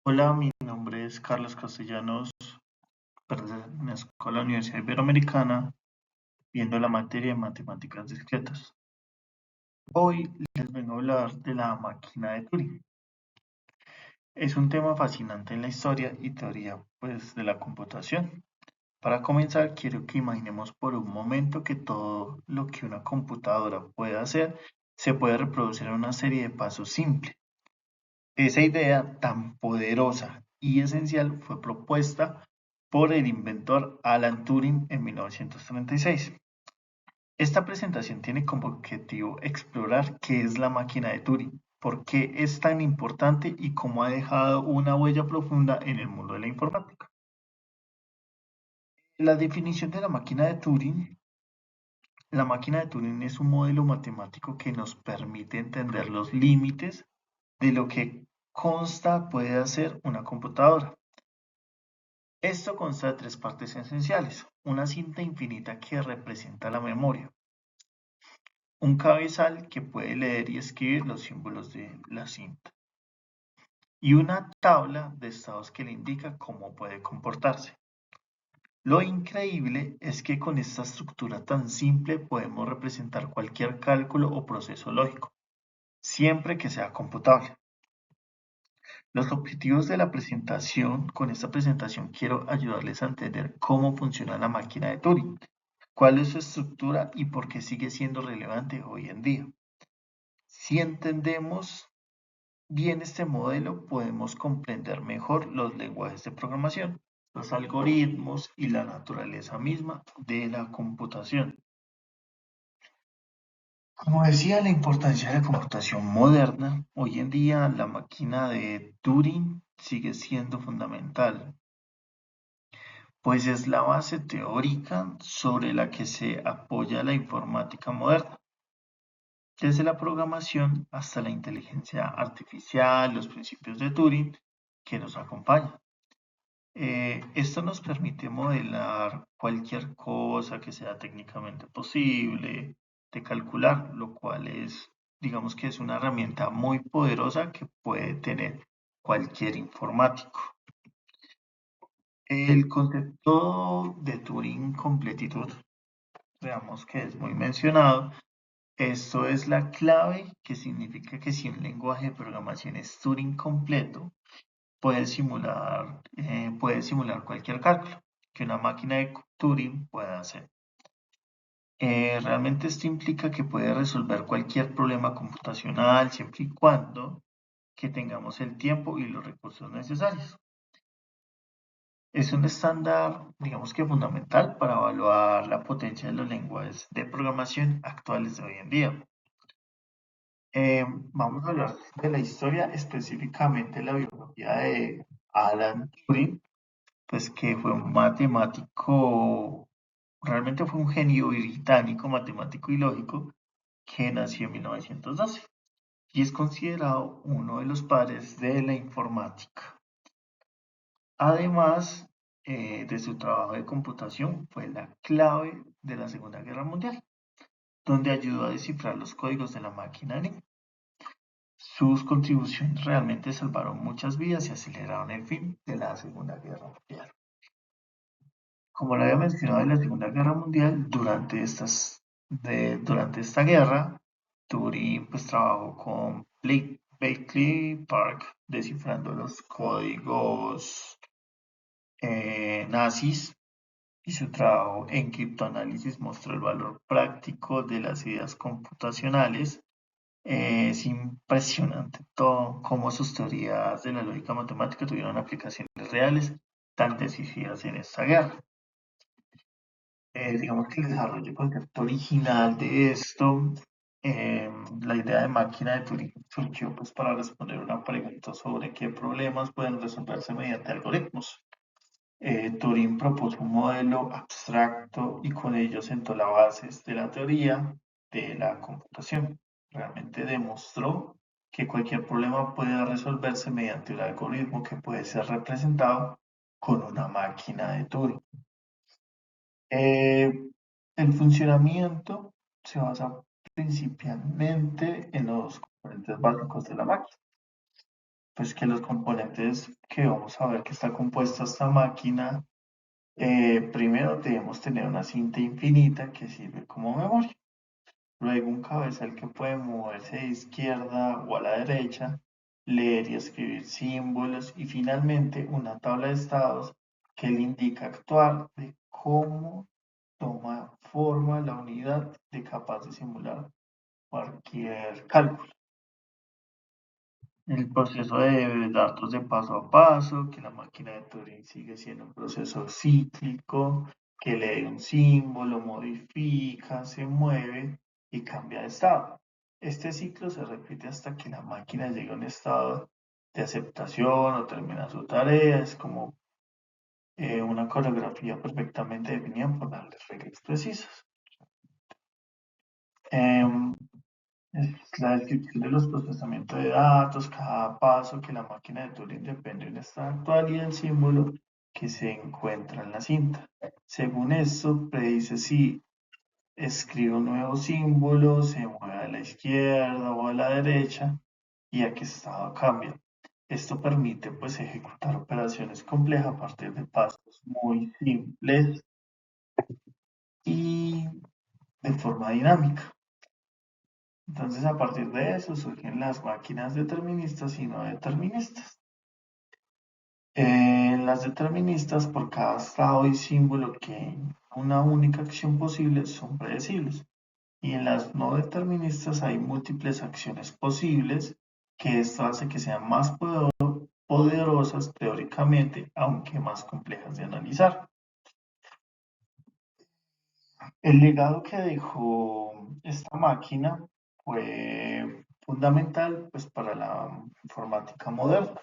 Hola, mi nombre es Carlos Castellanos, pertenezco a la Universidad Iberoamericana, viendo la materia de matemáticas discretas. Hoy les vengo a hablar de la máquina de Turing. Es un tema fascinante en la historia y teoría, pues, de la computación. Para comenzar, quiero que imaginemos por un momento que todo lo que una computadora puede hacer se puede reproducir en una serie de pasos simples. Esa idea tan poderosa y esencial fue propuesta por el inventor Alan Turing en 1936. Esta presentación tiene como objetivo explorar qué es la máquina de Turing, por qué es tan importante y cómo ha dejado una huella profunda en el mundo de la informática. La definición de la máquina de Turing es un modelo matemático que nos permite entender los límites de lo que consta puede hacer una computadora. Esto consta de tres partes esenciales: una cinta infinita que representa la memoria, un cabezal que puede leer y escribir los símbolos de la cinta, y una tabla de estados que le indica cómo puede comportarse. Lo increíble es que con esta estructura tan simple podemos representar cualquier cálculo o proceso lógico, siempre que sea computable. Los objetivos de la presentación, con esta presentación quiero ayudarles a entender cómo funciona la máquina de Turing, cuál es su estructura y por qué sigue siendo relevante hoy en día. Si entendemos bien este modelo, podemos comprender mejor los lenguajes de programación, los algoritmos y la naturaleza misma de la computación. Como decía, la importancia de la computación moderna, hoy en día la máquina de Turing sigue siendo fundamental, pues es la base teórica sobre la que se apoya la informática moderna. Desde la programación hasta la inteligencia artificial, los principios de Turing que nos acompañan. Esto nos permite modelar cualquier cosa que sea técnicamente posible de calcular, lo cual es, digamos que es una herramienta muy poderosa que puede tener cualquier informático. El concepto de Turing completitud, veamos que es muy mencionado. Esto es la clave que significa que si un lenguaje de programación es Turing completo, puede simular cualquier cálculo que una máquina de Turing pueda hacer. Realmente esto implica que puede resolver cualquier problema computacional siempre y cuando que tengamos el tiempo y los recursos necesarios. Es un estándar, digamos que fundamental para evaluar la potencia de los lenguajes de programación actuales de hoy en día. Vamos a hablar de la historia, específicamente la biografía de Alan Turing, pues que fue un matemático, realmente fue un genio británico, matemático y lógico, que nació en 1912 y es considerado uno de los padres de la informática. Además de su trabajo de computación, fue la clave de la Segunda Guerra Mundial, donde ayudó a descifrar los códigos de la máquina Enigma. Sus contribuciones realmente salvaron muchas vidas y aceleraron el fin de la Segunda Guerra Mundial. Como lo había mencionado en la Segunda Guerra Mundial, durante esta guerra, Turing pues trabajó con Bletchley Park descifrando los códigos nazis, y su trabajo en criptoanálisis mostró el valor práctico de las ideas computacionales. Es impresionante todo cómo sus teorías de la lógica matemática tuvieron aplicaciones reales tan decisivas en esta guerra. Digamos que el desarrollo del concepto original de esto, la idea de máquina de Turing surgió pues para responder una pregunta sobre qué problemas pueden resolverse mediante algoritmos. Turing propuso un modelo abstracto y con ello sentó las bases de la teoría de la computación. Realmente demostró que cualquier problema puede resolverse mediante un algoritmo que puede ser representado con una máquina de Turing. Eh, el funcionamiento se basa principalmente en los componentes básicos de la máquina. Pues que los componentes que vamos a ver que está compuesta esta máquina, primero debemos tener una cinta infinita que sirve como memoria. Luego un cabezal que puede moverse de izquierda o a la derecha, leer y escribir símbolos y finalmente una tabla de estados que le indica actuar de cómo toma forma la unidad de capaz de simular cualquier cálculo. El proceso de datos de paso a paso, que la máquina de Turing sigue siendo un proceso cíclico, que lee un símbolo, modifica, se mueve y cambia de estado. Este ciclo se repite hasta que la máquina llegue a un estado de aceptación o termina su tarea. Es como una coreografía perfectamente definida por las reglas precisas. Em, Es la descripción de los procesamientos de datos, cada paso que la máquina de Turing depende de un estado actual y del símbolo que se encuentra en la cinta. Según esto, predice si escribe un nuevo símbolo, se mueve a la izquierda o a la derecha y a qué estado cambia. Esto permite pues ejecutar operaciones complejas a partir de pasos muy simples y de forma dinámica. Entonces, a partir de eso surgen las máquinas deterministas y no deterministas. En las deterministas, por cada estado y símbolo que en una única acción posible son predecibles. Y en las no deterministas hay múltiples acciones posibles, que esto hace que sean más poderosas teóricamente, aunque más complejas de analizar. El legado que dejó esta máquina fue fundamental pues, para la informática moderna.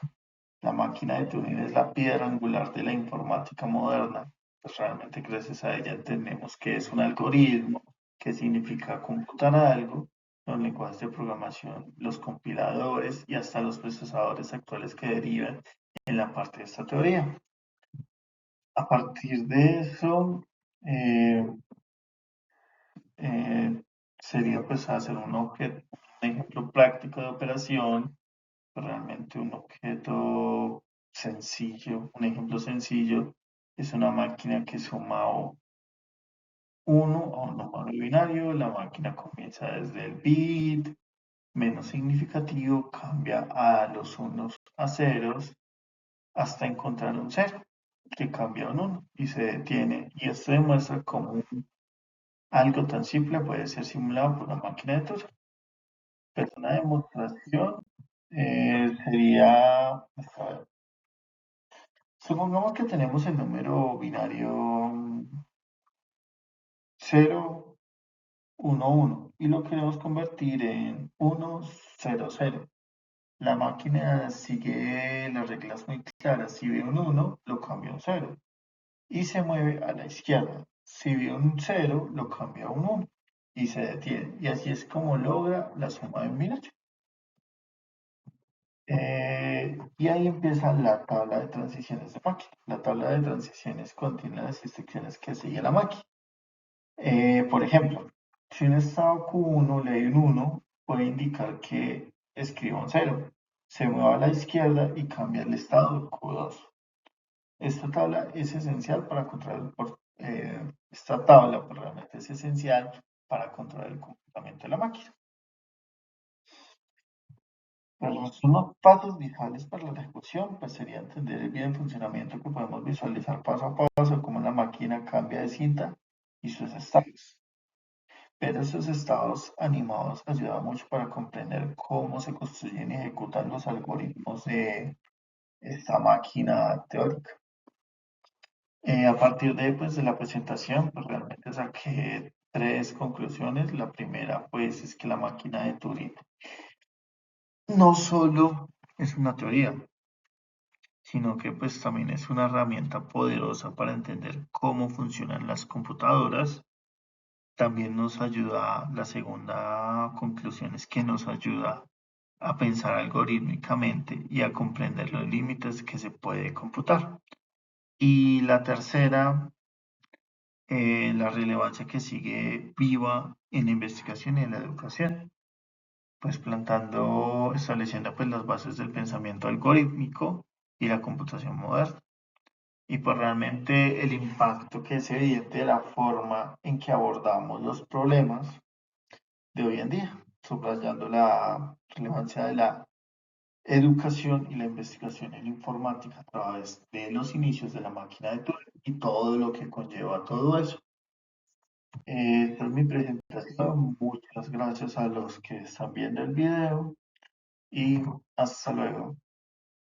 La máquina de Turing es la piedra angular de la informática moderna. Pues realmente gracias a ella entendemos que es un algoritmo, qué significa computar algo, los lenguajes de programación, los compiladores y hasta los procesadores actuales que derivan en la parte de esta teoría. A partir de eso, eh, eh, sería pues hacer un objeto, un ejemplo práctico de operación, realmente un objeto sencillo, un ejemplo sencillo es una máquina que suma 1 a un número binario, la máquina comienza desde el bit menos significativo, cambia a los unos a ceros hasta encontrar un cero que cambia a un 1 y se detiene. Y esto demuestra cómo algo tan simple puede ser simulado por una máquina de Turing. Pues una demostración sería, supongamos que tenemos el número binario 0, 1, 1 y lo queremos convertir en 1, 0, 0. La máquina sigue las reglas muy claras. Si ve un 1, lo cambia a un 0 y se mueve a la izquierda. Si ve un 0, lo cambia a un 1 y se detiene. Y así es como logra la suma de un binario. Y ahí empieza la tabla de transiciones de máquina. La tabla de transiciones contiene las instrucciones que sigue la máquina. Por ejemplo, si un estado Q1 lee un 1, puede indicar que escriba un 0, se mueva a la izquierda y cambia el estado Q2. Esta tabla es esencial para controlar esta tabla pues, realmente es esencial para controlar el comportamiento de la máquina. Pues unos pasos visuales para la ejecución, pues sería entender bien el funcionamiento que podemos visualizar paso a paso, cómo la máquina cambia de cinta y sus estados. Ver esos estados animados ayuda mucho para comprender cómo se construyen y ejecutan los algoritmos de esta máquina teórica. A partir de, pues, de la presentación, pues realmente saqué tres conclusiones. La primera, pues, es que la máquina de Turing no solo es una teoría, sino que pues también es una herramienta poderosa para entender cómo funcionan las computadoras. También nos ayuda, la segunda conclusión es que nos ayuda a pensar algorítmicamente y a comprender los límites que se puede computar. Y la tercera, la relevancia que sigue viva en la investigación y en la educación. pues plantando, estableciendo pues las bases del pensamiento algorítmico y la computación moderna. Y pues realmente el impacto que es evidente de la forma en que abordamos los problemas de hoy en día, subrayando la relevancia de la educación y la investigación en informática a través de los inicios de la máquina de Turing y todo lo que conlleva todo eso. Esta es mi presentación. Muchas gracias a los que están viendo el video y hasta luego.